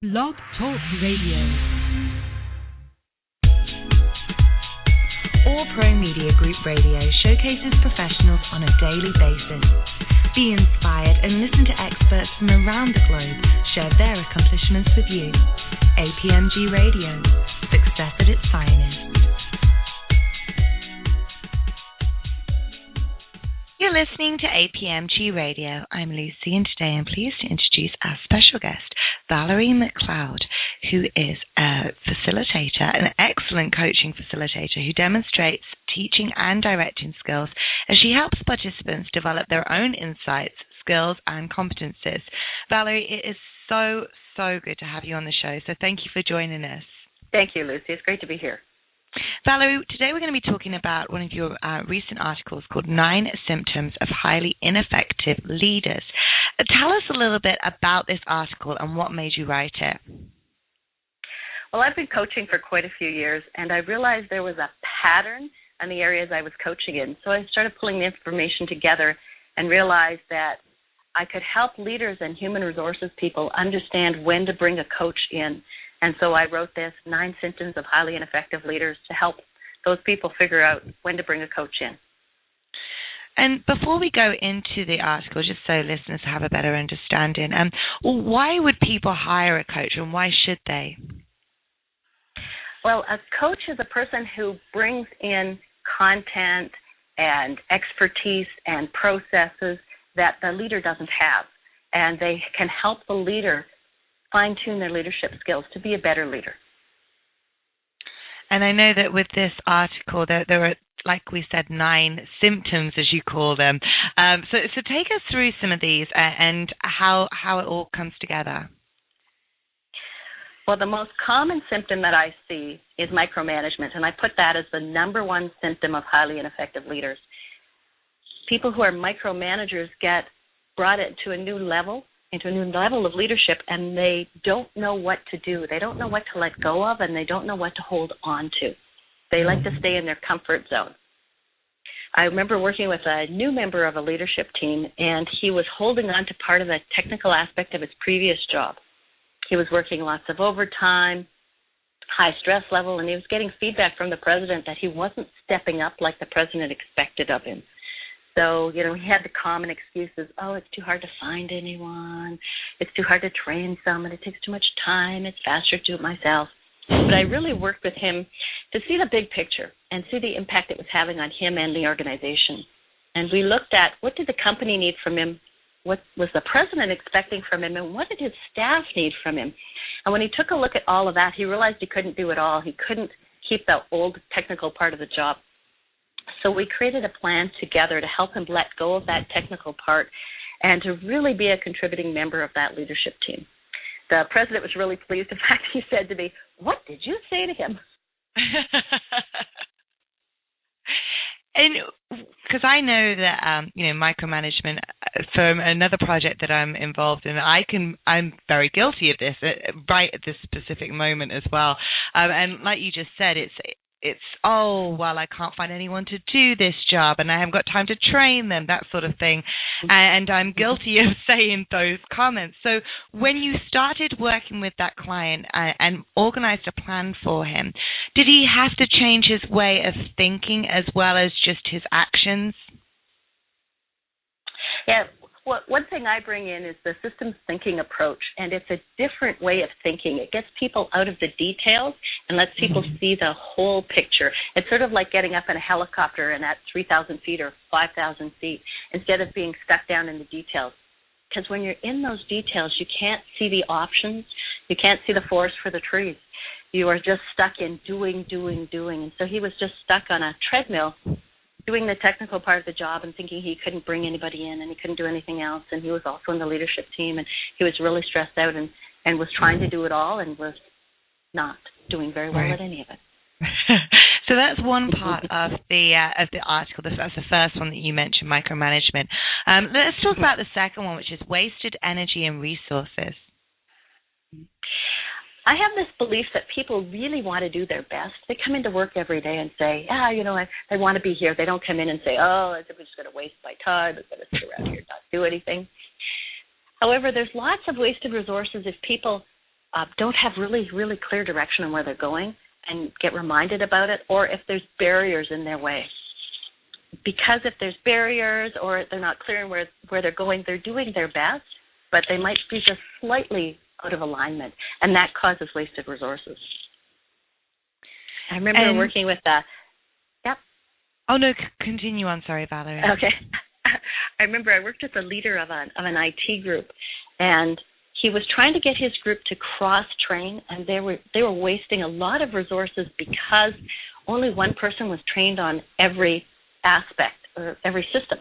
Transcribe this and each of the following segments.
Blog Talk Radio. All Pro Media Group Radio showcases professionals on a daily basis. Be inspired and listen to experts from around the globe share their accomplishments with you. APMG Radio, success at its finest. You're listening to APMG Radio. I'm Lucy, and today I'm pleased to introduce our special guest, Valerie MacLeod, who is a facilitator, an excellent coaching facilitator who demonstrates teaching and directing skills as she helps participants develop their own insights, skills, and competencies. Valerie, it is so good to have you on the show, so thank you for joining us. Thank you, Lucy. It's great to be here. Valerie, today we're going to be talking about one of your recent articles called 9 Symptoms of Highly Ineffective Leaders. Tell us a little bit about this article and what made you write it. Well, I've been coaching for quite a few years, and I realized there was a pattern in the areas I was coaching in. So I started pulling the information together and realized that I could help leaders and human resources people understand when to bring a coach in. And so I wrote this, 9 Symptoms of Highly Ineffective Leaders, to help those people figure out when to bring a coach in. And before we go into the article, just so listeners have a better understanding, why would people hire a coach and why should they? Well, a coach is a person who brings in content and expertise and processes that the leader doesn't have. And they can help the leader fine-tune their leadership skills to be a better leader. And I know that with this article, there are, like we said, 9 symptoms, as you call them. So take us through some of these and how it all comes together. Well, the most common symptom that I see is micromanagement, and I put that as the number 1 symptom of highly ineffective leaders. People who are micromanagers get brought into a new level of leadership, and they don't know what to do. They don't know what to let go of, and they don't know what to hold on to. They like to stay in their comfort zone. I remember working with a new member of a leadership team, and he was holding on to part of the technical aspect of his previous job. He was working lots of overtime, high stress level, and he was getting feedback from the president that he wasn't stepping up like the president expected of him. So, he had the common excuses, it's too hard to find anyone, it's too hard to train someone, it takes too much time, it's faster to do it myself. But I really worked with him to see the big picture and see the impact it was having on him and the organization. And we looked at what did the company need from him, what was the president expecting from him, and what did his staff need from him. And when he took a look at all of that, he realized he couldn't do it all. He couldn't keep the old technical part of the job. So we created a plan together to help him let go of that technical part and to really be a contributing member of that leadership team. The president was really pleased. In fact, he said to me, "What did you say to him?" And because I know that, micromanagement, from another project that I'm involved in, I'm very guilty of this right at this specific moment as well. And like you just said, it's I can't find anyone to do this job and I haven't got time to train them, that sort of thing. And I'm guilty of saying those comments. So when you started working with that client and organized a plan for him, did he have to change his way of thinking as well as just his actions? Yeah. One thing I bring in is the systems thinking approach, and it's a different way of thinking. It gets people out of the details and lets people see the whole picture. It's sort of like getting up in a helicopter and at 3,000 feet or 5,000 feet instead of being stuck down in the details. Because when you're in those details, you can't see the options. You can't see the forest for the trees. You are just stuck in doing. And so he was just stuck on a treadmill doing the technical part of the job and thinking he couldn't bring anybody in and he couldn't do anything else. And he was also in the leadership team, and he was really stressed out and was trying to do it all and was not doing very well at any of it. So that's one part of the article. That's the first one that you mentioned, micromanagement. Let's talk about the second one, which is wasted energy and resources. I have this belief that people really want to do their best. They come into work every day and say, they want to be here. They don't come in and say, I'm just going to waste my time. I'm going to sit around here and not do anything. However, there's lots of wasted resources if people don't have really, really clear direction on where they're going and get reminded about it, or if there's barriers in their way. Because if there's barriers or they're not clear on where they're going, they're doing their best, but they might be just slightly out of alignment, and that causes wasted resources. I remember working with Yep. Oh, no, continue on. Sorry, Valerie. Okay. I remember I worked with the leader of an IT group, and he was trying to get his group to cross-train, and they were wasting a lot of resources because only one person was trained on every aspect or every system.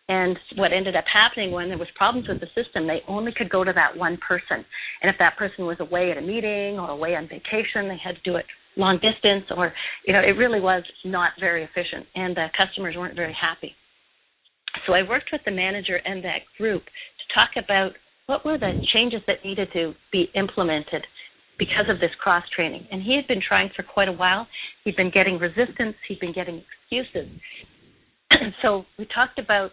And what ended up happening when there was problems with the system, they only could go to that one person. And if that person was away at a meeting or away on vacation, they had to do it long distance, or, it really was not very efficient, and the customers weren't very happy. So I worked with the manager and that group to talk about what were the changes that needed to be implemented because of this cross-training. And he had been trying for quite a while. He'd been getting resistance. He'd been getting excuses. So we talked about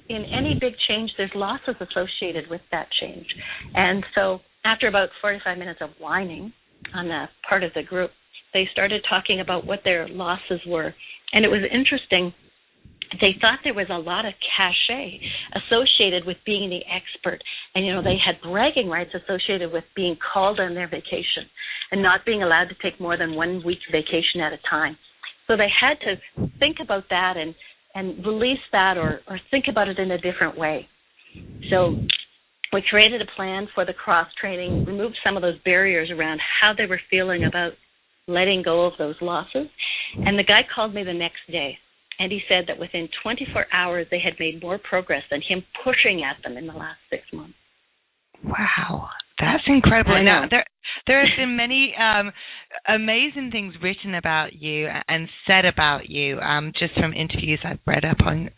in any big change, there's losses associated with that change. And so after about 45 minutes of whining on the part of the group, they started talking about what their losses were. And it was interesting. They thought there was a lot of cachet associated with being the expert. And, they had bragging rights associated with being called on their vacation and not being allowed to take more than 1 week vacation at a time. So they had to think about that and release that or think about it in a different way. So we created a plan for the cross-training, removed some of those barriers around how they were feeling about letting go of those losses. And the guy called me the next day, and he said that within 24 hours they had made more progress than him pushing at them in the last 6 months. Wow, that's incredible. Now, there have been many amazing things written about you and said about you, just from interviews I've read up on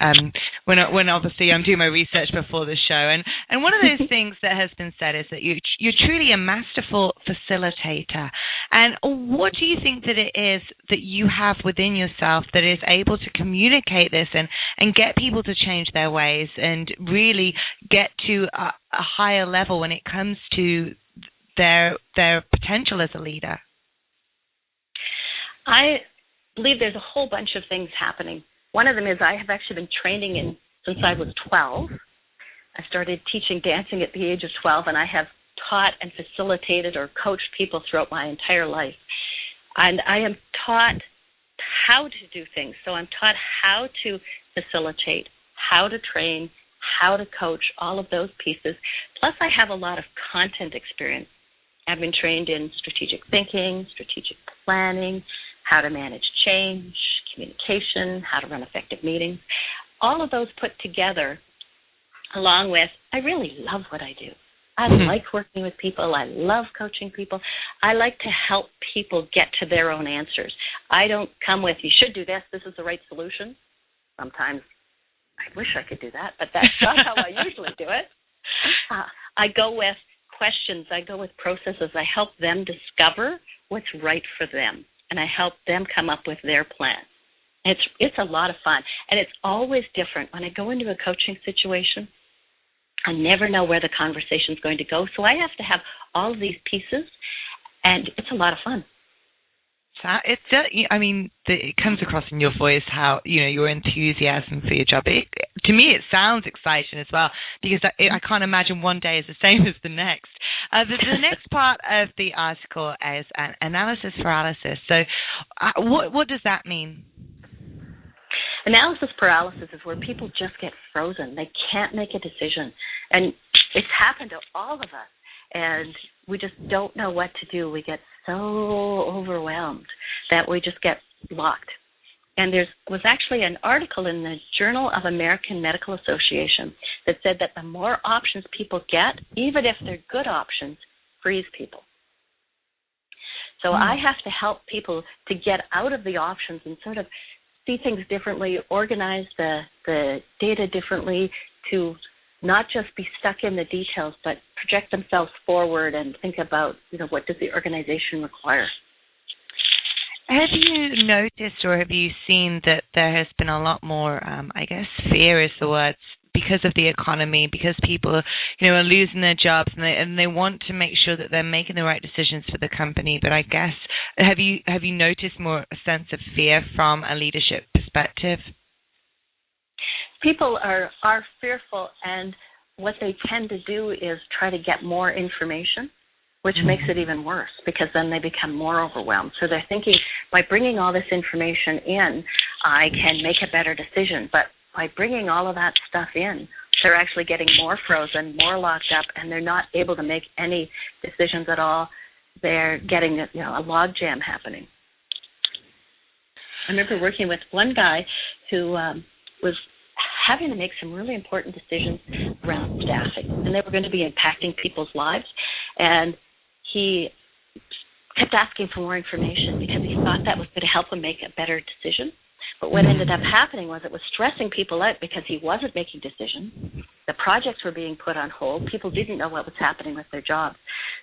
when obviously I'm doing my research before the show. And one of those things that has been said is that you're truly a masterful facilitator. And what do you think that it is that you have within yourself that is able to communicate this and get people to change their ways and really get to a higher level when it comes to their potential as a leader? I believe there's a whole bunch of things happening. One of them is I have actually been training since I was 12. I started teaching dancing at the age of 12, and I have taught and facilitated or coached people throughout my entire life. And I am taught how to do things. So I'm taught how to facilitate, how to train, how to coach, all of those pieces. Plus, I have a lot of content experience. I've been trained in strategic thinking, strategic planning, how to manage change, communication, how to run effective meetings. All of those put together, along with, I really love what I do. I like working with people. I love coaching people. I like to help people get to their own answers. I don't come with, you should do this is the right solution. Sometimes I wish I could do that, but that's not how I usually do it. I go with questions. I go with processes. I help them discover what's right for them, and I help them come up with their plan. It's a lot of fun, and it's always different. When I go into a coaching situation, I never know where the conversation's going to go, so I have to have all of these pieces, and it's a lot of fun. It comes across in your voice how, your enthusiasm for your job. To me, it sounds exciting as well, because I can't imagine one day is the same as the next. The next part of the article is an analysis paralysis. So what does that mean? Analysis paralysis is where people just get frozen. They can't make a decision. And it's happened to all of us. And we just don't know what to do. We get so overwhelmed that we just get blocked. And there was actually an article in the Journal of American Medical Association that said that the more options people get, even if they're good options, frees people. So I have to help people to get out of the options and sort of see things differently, organize the data differently, to not just be stuck in the details, but project themselves forward and think about, what does the organization require? Have you noticed or have you seen that there has been a lot more, fear is the word because of the economy, because people, are losing their jobs, and they want to make sure that they're making the right decisions for the company. But I guess, have you noticed more a sense of fear from a leadership perspective? People are fearful, and what they tend to do is try to get more information, which makes it even worse, because then they become more overwhelmed. So they're thinking, by bringing all this information in, I can make a better decision. But by bringing all of that stuff in, they're actually getting more frozen, more locked up, and they're not able to make any decisions at all. They're getting a logjam happening. I remember working with one guy who was having to make some really important decisions around staffing, and they were going to be impacting people's lives. And he kept asking for more information because he thought that was going to help him make a better decision. But what ended up happening was it was stressing people out because he wasn't making decisions. The projects were being put on hold. People didn't know what was happening with their jobs.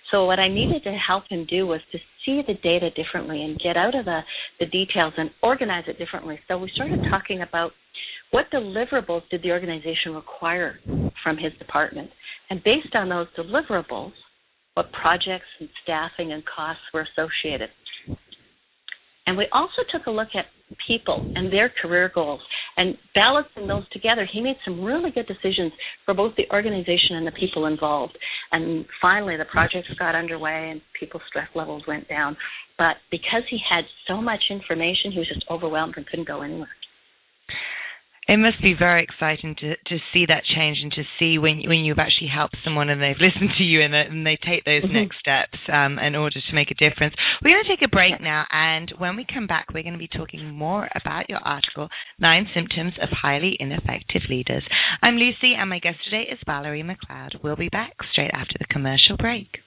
So what I needed to help him do was to see the data differently and get out of the details and organize it differently. So we started talking about what deliverables did the organization require from his department. And based on those deliverables, what projects and staffing and costs were associated. And we also took a look at people and their career goals, and balancing those together, he made some really good decisions for both the organization and the people involved. And finally, the projects got underway and people's stress levels went down. But because he had so much information, he was just overwhelmed and couldn't go anywhere. It must be very exciting to see that change, and to see when you've actually helped someone and they've listened to you and they take those next steps in order to make a difference. We're going to take a break now, and when we come back, we're going to be talking more about your article, 9 Symptoms of Highly Ineffective Leaders. I'm Lucy, and my guest today is Valerie MacLeod. We'll be back straight after the commercial break.